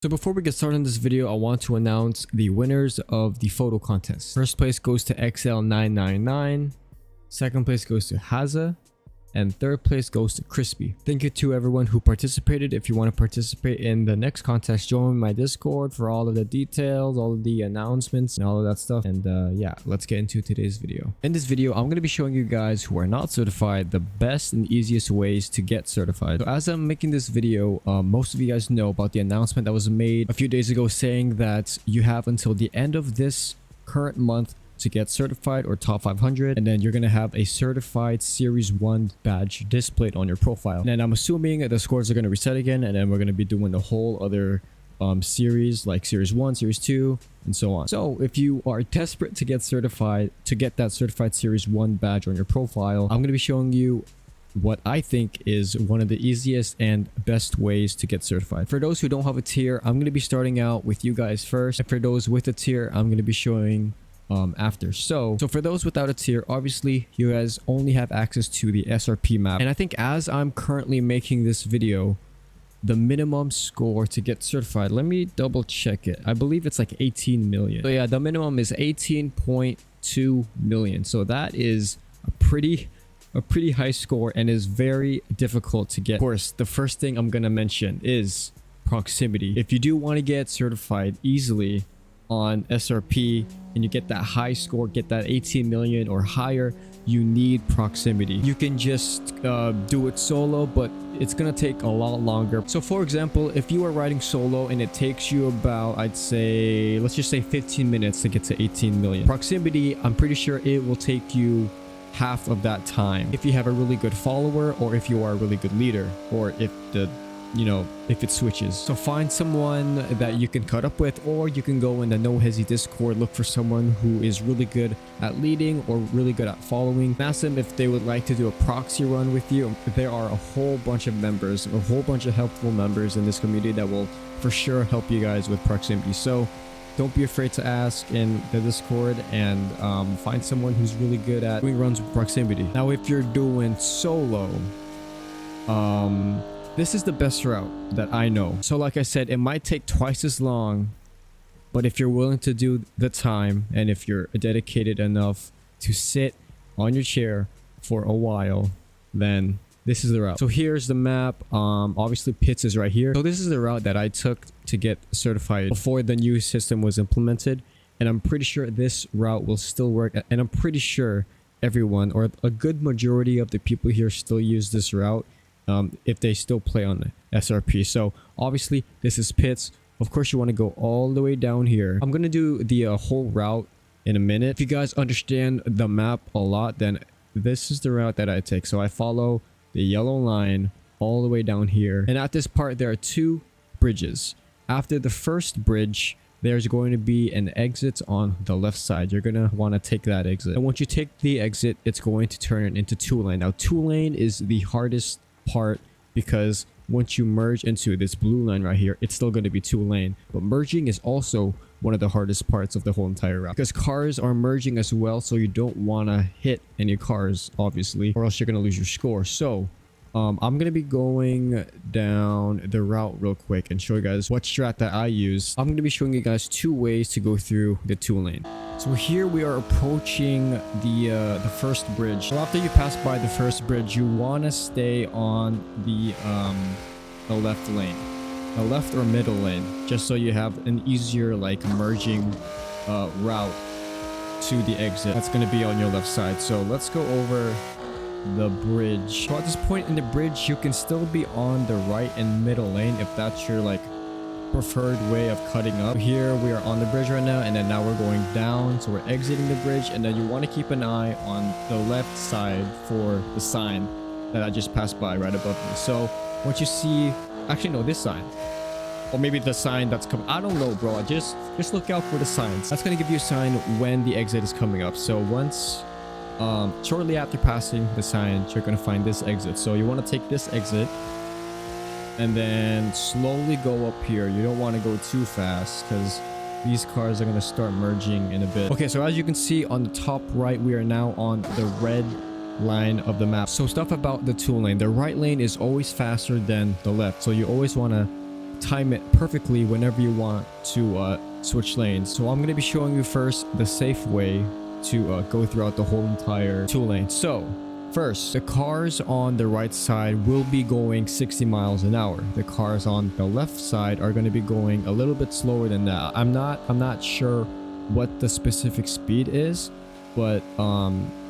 So before we get started in this video, I want to announce the winners of the photo contest. First place goes to XL999, second place goes to Haza, and third place goes to Crispy. Thank you to everyone who participated. If you want to participate in the next contest, join my Discord for all of the details, all of the announcements, and all of that stuff. And yeah, let's get into today's video. In this video, I'm going to be showing you guys who are not certified the best and easiest ways to get certified. So as I'm making this video, most of you guys know about the announcement that was made a few days ago saying that you have until the end of this current month to get certified or top 500, and then you're gonna have a certified series 1 badge displayed on your profile. And I'm assuming the scores are gonna reset again, and then we're gonna be doing the whole other series like series 1, series 2, and so on. So if you are desperate to get certified, to get that certified series 1 badge on your profile, I'm gonna be showing you what I think is one of the easiest and best ways to get certified. For those who don't have a tier, I'm gonna be starting out with you guys first, and for those with a tier, I'm gonna be showing after. So for those without a tier, obviously you guys only have access to the SRP map, and I think as I'm currently making this video, the minimum score to get certified, let me double check it, I believe it's like 18 million. So yeah, the minimum is 18.2 million, so that is a pretty high score and is very difficult to get. Of course, the first thing I'm gonna mention is proximity. If you do want to get certified easily on SRP and you get that high score, get that 18 million or higher, you need proximity. You can just do it solo, but it's gonna take a lot longer. So for example, if you are riding solo and it takes you about, I'd say, let's just say 15 minutes to get to 18 million. Proximity, I'm pretty sure it will take you half of that time if you have a really good follower, or if you are a really good leader, or if if it switches. So find someone that you can cut up with, or you can go in the No Hesi Discord, look for someone who is really good at leading or really good at following. Ask them if they would like to do a proxy run with you. There are a whole bunch of members, a whole bunch of helpful members in this community that will for sure help you guys with proximity. So don't be afraid to ask in the Discord, and find someone who's really good at doing runs with proximity. Now if you're doing solo, this is the best route that I know. So like I said, it might take twice as long, but if you're willing to do the time, and if you're dedicated enough to sit on your chair for a while, then this is the route. So here's the map. Obviously Pits is right here. So this is the route that I took to get certified before the new system was implemented, and I'm pretty sure this route will still work, and I'm pretty sure everyone, or a good majority of the people here, still use this route if they still play on the SRP. So obviously this is Pits. Of course you want to go all the way down here. I'm gonna do the whole route in a minute. If you guys understand the map a lot, then this is the route that I take. So I follow the yellow line all the way down here, and at this part there are 2 bridges. After the first bridge, there's going to be an exit on the left side. You're gonna want to take that exit, and once you take the exit, it's going to turn it into 2-lane. Now 2-lane is the hardest part, because once you merge into this blue line right here, it's still going to be 2-lane, but merging is also one of the hardest parts of the whole entire route, because cars are merging as well, so you don't want to hit any cars obviously, or else you're going to lose your score. So I'm going to be going down the route real quick and show you guys what strat that I use. I'm going to be showing you guys 2 ways to go through the 2-lane. So here we are approaching the first bridge. So after you pass by the first bridge, you want to stay on the left lane, the left or middle lane, just so you have an easier like merging route to the exit. That's going to be on your left side. So let's go over the bridge. So at this point in the bridge, you can still be on the right and middle lane if that's your like preferred way of cutting up. Here we are on the bridge right now, and then now we're going down, so we're exiting the bridge, and then you want to keep an eye on the left side for the sign that I just passed by right above me. So once you see, actually no, this sign, or maybe the sign that's coming, I don't know bro, just look out for the signs. That's going to give you a sign when the exit is coming up. So once shortly after passing the sign, you're going to find this exit. So you want to take this exit and then slowly go up here. You don't want to go too fast, because these cars are going to start merging in a bit. Okay, so as you can see on the top right, we are now on the red line of the map. So stuff about the 2-lane, the right lane is always faster than the left, so you always want to time it perfectly whenever you want to switch lanes. So I'm going to be showing you first the safe way to go throughout the whole entire 2 lane. So first, the cars on the right side will be going 60 miles an hour. The cars on the left side are going to be going a little bit slower than that. I'm not sure what the specific speed is, but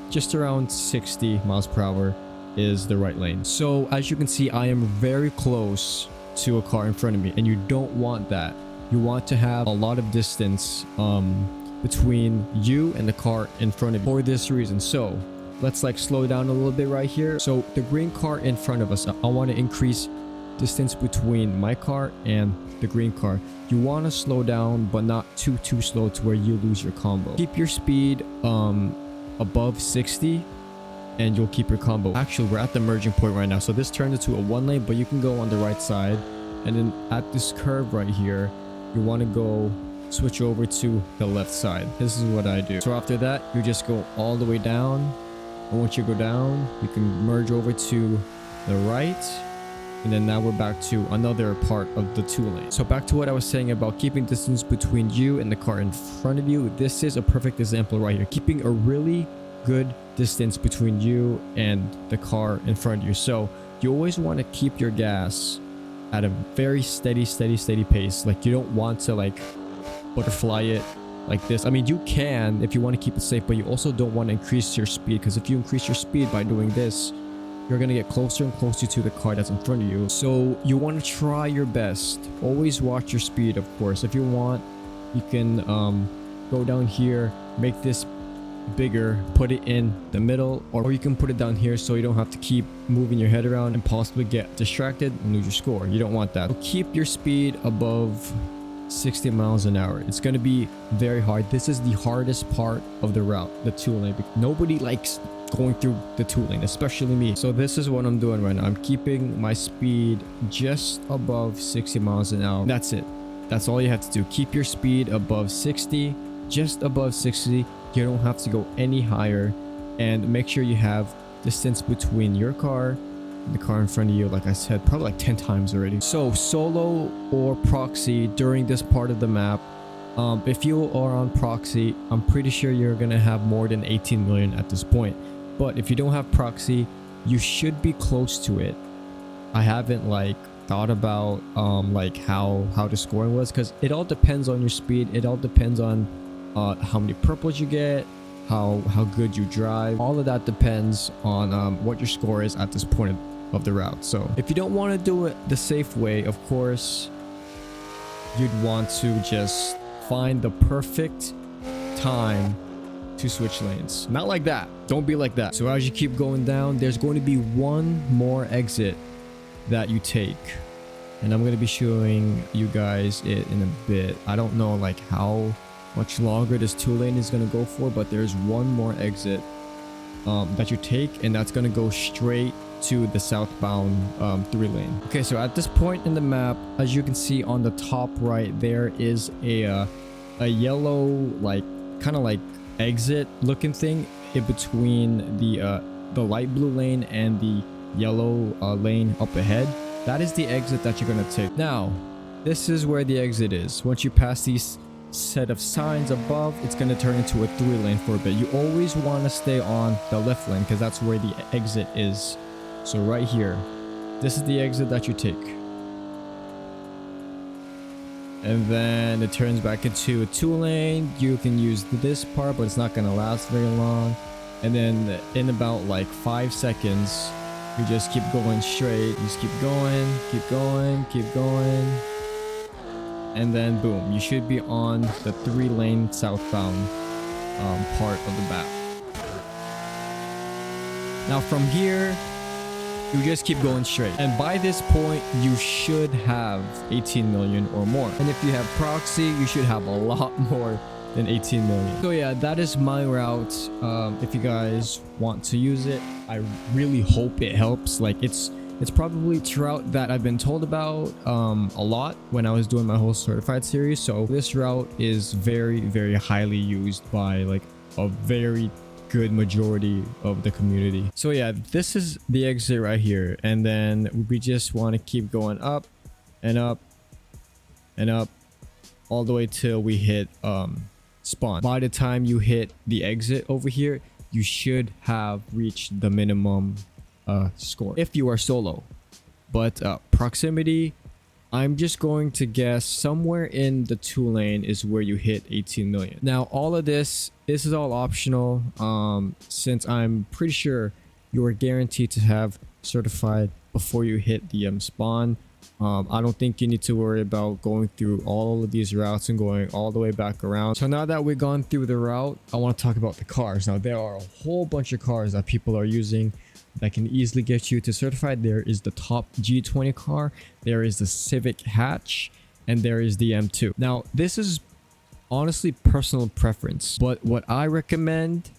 just around 60 miles per hour is the right lane. So as you can see, I am very close to a car in front of me, and you don't want that. You want to have a lot of distance between you and the car in front of you for this reason. So let's like slow down a little bit right here. So the green car in front of us, I want to increase distance between my car and the green car. You want to slow down, but not too slow to where you lose your combo. Keep your speed above 60 and you'll keep your combo. Actually, we're at the merging point right now, so this turns into a 1 lane, but you can go on the right side, and then at this curve right here, you want to go switch over to the left side. This is what I do. So after that, you just go all the way down, and once you go down, you can merge over to the right, and then now we're back to another part of the 2 lane. So back to what I was saying about keeping distance between you and the car in front of you. This is a perfect example right here. Keeping a really good distance between you and the car in front of you. So you always want to keep your gas at a very steady pace. Like, you don't want to like butterfly it like this. I mean, you can if you want to keep it safe, but you also don't want to increase your speed, because if you increase your speed by doing this, you're going to get closer and closer to the car that's in front of you. So you want to try your best. Always watch your speed, of course. If you want, you can go down here, make this bigger, put it in the middle, or you can put it down here so you don't have to keep moving your head around and possibly get distracted and lose your score. You don't want that. So keep your speed above 60 miles an hour. It's going to be very hard. This is the hardest part of the route, the 2 lane. Nobody likes going through the 2 lane, especially me. So this is what I'm doing right now. I'm keeping my speed just above 60 miles an hour. That's it. That's all you have to do. Keep your speed above 60, just above 60. You don't have to go any higher, and make sure you have distance between your car and the car in front of you, like I said, probably like 10 times already. So solo or proxy during this part of the map, if you are on proxy, I'm pretty sure you're gonna have more than 18 million at this point. But if you don't have proxy, you should be close to it. I haven't like thought about like how the scoring was, because it all depends on your speed. It all depends on how many purples you get, how good you drive. All of that depends on what your score is at this point of the route. So if you don't want to do it the safe way, of course, you'd want to just find the perfect time to switch lanes. Not like that. Don't be like that. So as you keep going down, there's going to be one more exit that you take, and I'm going to be showing you guys it in a bit. I don't know like how much longer this 2 lane is going to go for, but there's one more exit that you take, and that's going to go straight to the southbound 3 lane. Okay, so at this point in the map, as you can see on the top right, there is a yellow like kind of like exit looking thing in between the light blue lane and the yellow lane up ahead. That is the exit that you're going to take. Now this is where the exit is. Once you pass these set of signs above, it's going to turn into a 3 lane for a bit. You always want to stay on the left lane, because that's where the exit is. So right here, this is the exit that you take, and then it turns back into a 2 lane. You can use this part, but it's not going to last very long. And then in about like 5 seconds, you just keep going straight. You just keep going, keep going, keep going, and then boom, you should be on the 3 lane southbound part of the map. Now from here, you just keep going straight, and by this point you should have 18 million or more. And if you have proxy, you should have a lot more than 18 million. So yeah, that is my route. If you guys want to use it, I really hope it helps. Like it's probably a route that I've been told about a lot when I was doing my whole certified series. So this route is very highly used by like a very good majority of the community. So yeah, this is the exit right here, and then we just want to keep going up and up and up all the way till we hit spawn. By the time you hit the exit over here, you should have reached the minimum score if you are solo. But proximity, I'm just going to guess somewhere in the 2 lane is where you hit 18 million. Now all of this is all optional, since I'm pretty sure you are guaranteed to have certified before you hit the spawn. I don't think you need to worry about going through all of these routes and going all the way back around. So now that we've gone through the route, I want to talk about the cars. Now there are a whole bunch of cars that people are using that can easily get you to certified. There is the top G20 car, there is the Civic hatch, and there is the M2. Now this is honestly personal preference, but what I recommend,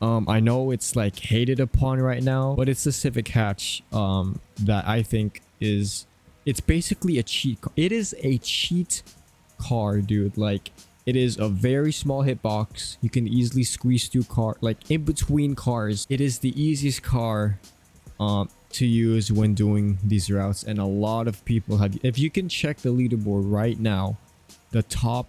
I know it's like hated upon right now, but it's the Civic hatch that I think is, it's basically a cheat car. It is a cheat car, dude. Like, it is a very small hitbox. You can easily squeeze through like in between cars. It is the easiest car to use when doing these routes, and a lot of people have. If you can check the leaderboard right now, the top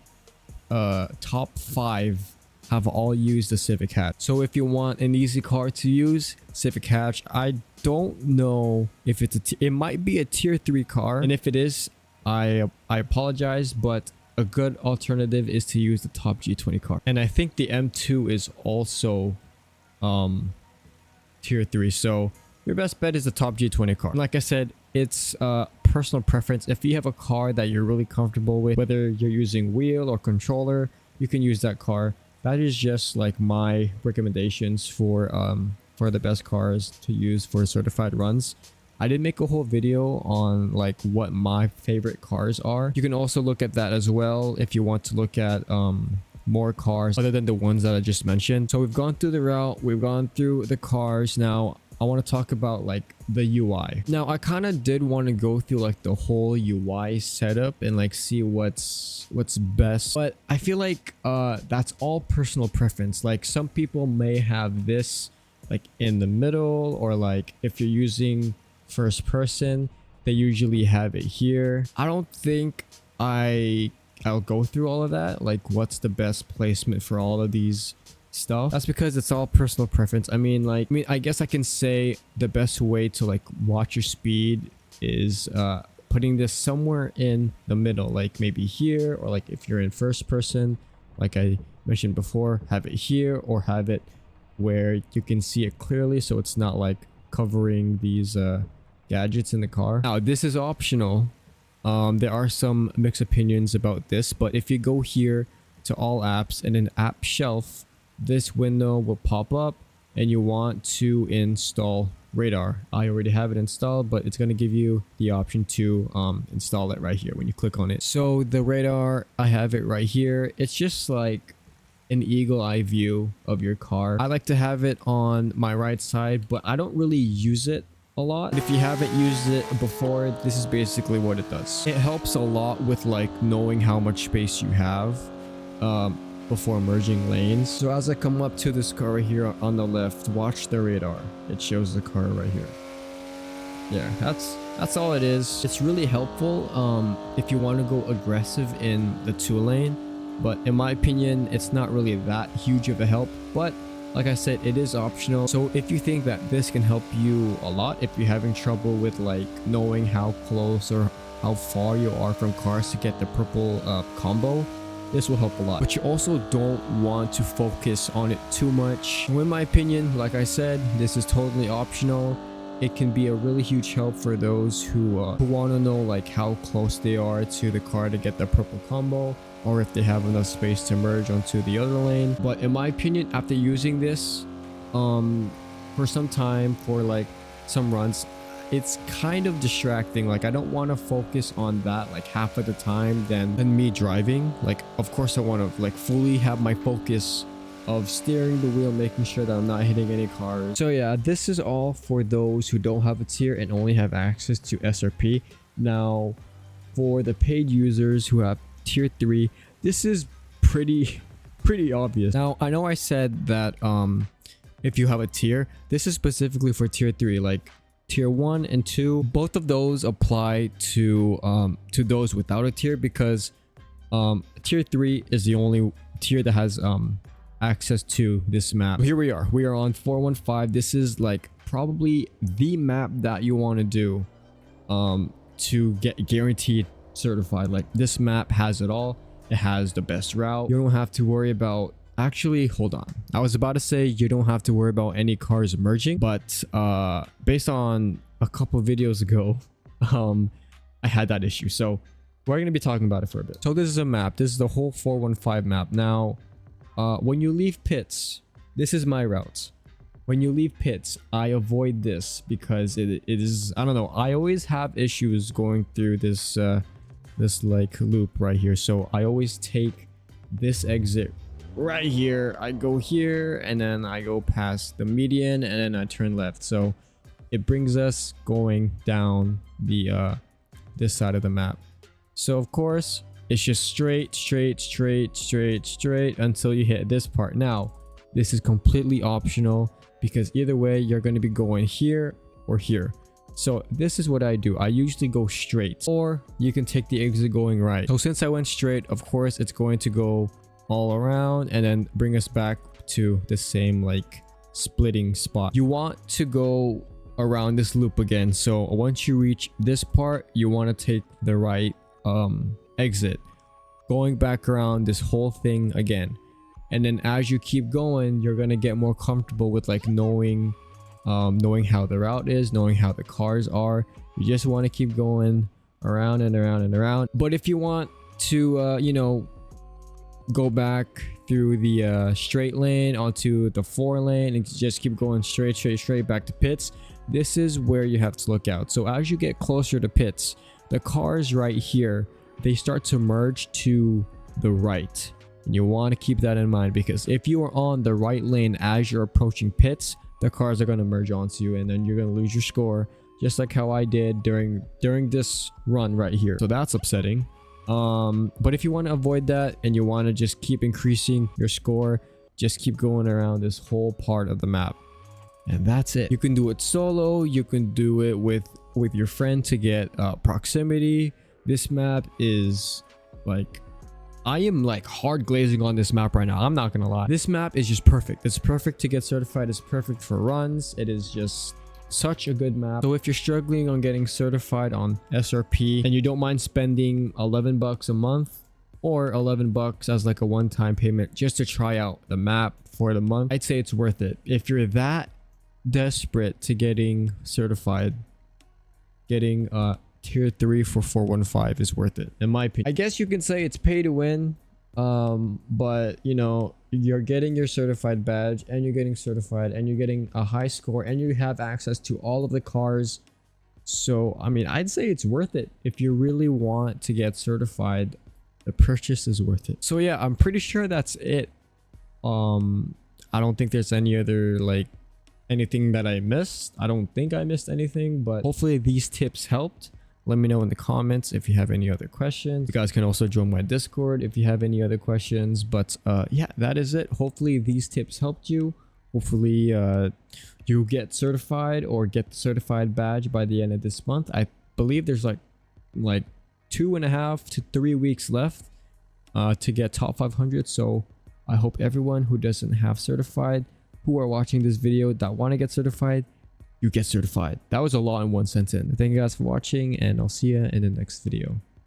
5 have all used the Civic hatch. So if you want an easy car to use, Civic hatch. I don't know if it's it might be a tier 3 car, and if it is, I apologize, but a good alternative is to use the top G20 car. And I think the M2 is also tier 3, so your best bet is the top G20 car. Like I said, it's personal preference. If you have a car that you're really comfortable with, whether you're using wheel or controller, you can use that car. That is just like my recommendations for the best cars to use for certified runs. I did make a whole video on like what my favorite cars are. You can also look at that as well if you want to look at more cars other than the ones that I just mentioned. So we've gone through the route, we've gone through the cars. Now I want to talk about like the UI. Now I kind of did want to go through like the whole UI setup and like see what's best, but I feel like that's all personal preference. Like some people may have this like in the middle, or like if you're using first person, they usually have it here. I don't think I'll go through all of that, like what's the best placement for all of these stuff. That's because it's all personal preference. I mean, I guess I can say the best way to like watch your speed is putting this somewhere in the middle, like maybe here, or like if you're in first person, like I mentioned before, have it here, or have it where you can see it clearly, so it's not like covering these gadgets in the car. Now this is optional. There are some mixed opinions about this, but if you go here to all apps and in app shelf, this window will pop up and you want to install radar. I already have it installed, but it's going to give you the option to install it right here when you click on it. So the radar, I have it right here. It's just like an eagle eye view of your car. I like to have it on my right side, but I don't really use it a lot. If you haven't used it before, this is basically what it does. It helps a lot with like knowing how much space you have before merging lanes. So as I come up to this car right here on the left, watch the radar. It shows the car right here. Yeah, that's all it is. It's really helpful if you want to go aggressive in the 2 lane. But in my opinion, it's not really that huge of a help. But like I said, it is optional. So if you think that this can help you a lot, if you're having trouble with like knowing how close or how far you are from cars to get the purple combo, this will help a lot. But you also don't want to focus on it too much. So in my opinion, like I said, this is totally optional. It can be a really huge help for those who want to know like how close they are to the car to get the purple combo, or if they have enough space to merge onto the other lane. But in my opinion, after using this for some time, for like some runs, it's kind of distracting. Like I don't want to focus on that like half of the time than me driving. Like of course I want to like fully have my focus of steering the wheel, making sure that I'm not hitting any cars. So yeah, this is all for those who don't have a tier and only have access to SRP. Now for the paid users who have tier 3, this is pretty obvious. Now I know I said that if you have a tier, this is specifically for tier 3. Like tier 1 and 2. Both of those apply to those without a tier, because tier 3 is the only tier that has access to this map. Here we are on 415. This is like probably the map that you want to do to get guaranteed certified. Like, this map has it all. It has the best route. You don't have to worry about, actually, hold on, I was about to say you don't have to worry about any cars merging, but based on a couple videos ago, I had that issue, so we're going to be talking about it for a bit. So this is a map. This is the whole 415 map. Now when you leave pits, this is my routes. When you leave pits, I avoid this because it is, I don't know, I always have issues going through this this like loop right here. So I always take this exit right here. I go here and then I go past the median and then I turn left. So it brings us going down the this side of the map. So of course it's just straight until you hit this part. Now this is completely optional, because either way you're going to be going here or here. So this is what I do. I usually go straight, or you can take the exit going right. So since I went straight, of course it's going to go all around and then bring us back to the same like splitting spot. You want to go around this loop again. So once you reach this part, you want to take the right exit, going back around this whole thing again. And then as you keep going, you're going to get more comfortable with like knowing how the route is, knowing how the cars are. You just want to keep going around and around and around. But if you want to you know, go back through the straight lane onto the 4 lane and just keep going straight back to pits, this is where you have to look out. So as you get closer to pits, the cars right here, they start to merge to the right. And you want to keep that in mind, because if you are on the right lane as you're approaching pits, the cars are going to merge onto you and then you're going to lose your score, just like how I did during this run right here. So that's upsetting. But if you want to avoid that and you want to just keep increasing your score, just keep going around this whole part of the map. And that's it. You can do it solo, you can do it with your friend to get proximity. This map is like, I am like hard glazing on this map right now. I'm not gonna lie. This map is just perfect. It's perfect to get certified. It's perfect for runs. It is just such a good map. So if you're struggling on getting certified on SRP and you don't mind spending 11 bucks a month or 11 bucks as like a one-time payment just to try out the map for the month, I'd say it's worth it. If you're that desperate to getting certified, getting tier 3 for 415 is worth it, in my opinion. I guess you can say it's pay to win, but you know, you're getting your certified badge and you're getting certified and you're getting a high score and you have access to all of the cars. So I mean, I'd say it's worth it. If you really want to get certified, the purchase is worth it. So yeah, I'm pretty sure that's it. I don't think there's any other like anything that I missed. I don't think I missed anything, but hopefully these tips helped. Let me know in the comments if you have any other questions. You guys can also join my Discord if you have any other questions. But yeah, that is it. Hopefully these tips helped you. Hopefully you get certified or get the certified badge by the end of this month. I believe there's like 2.5 to 3 weeks left to get top 500. So I hope everyone who doesn't have certified, who are watching this video that want to get certified, you get certified. That was a lot in one sentence. Thank you guys for watching, and I'll see you in the next video.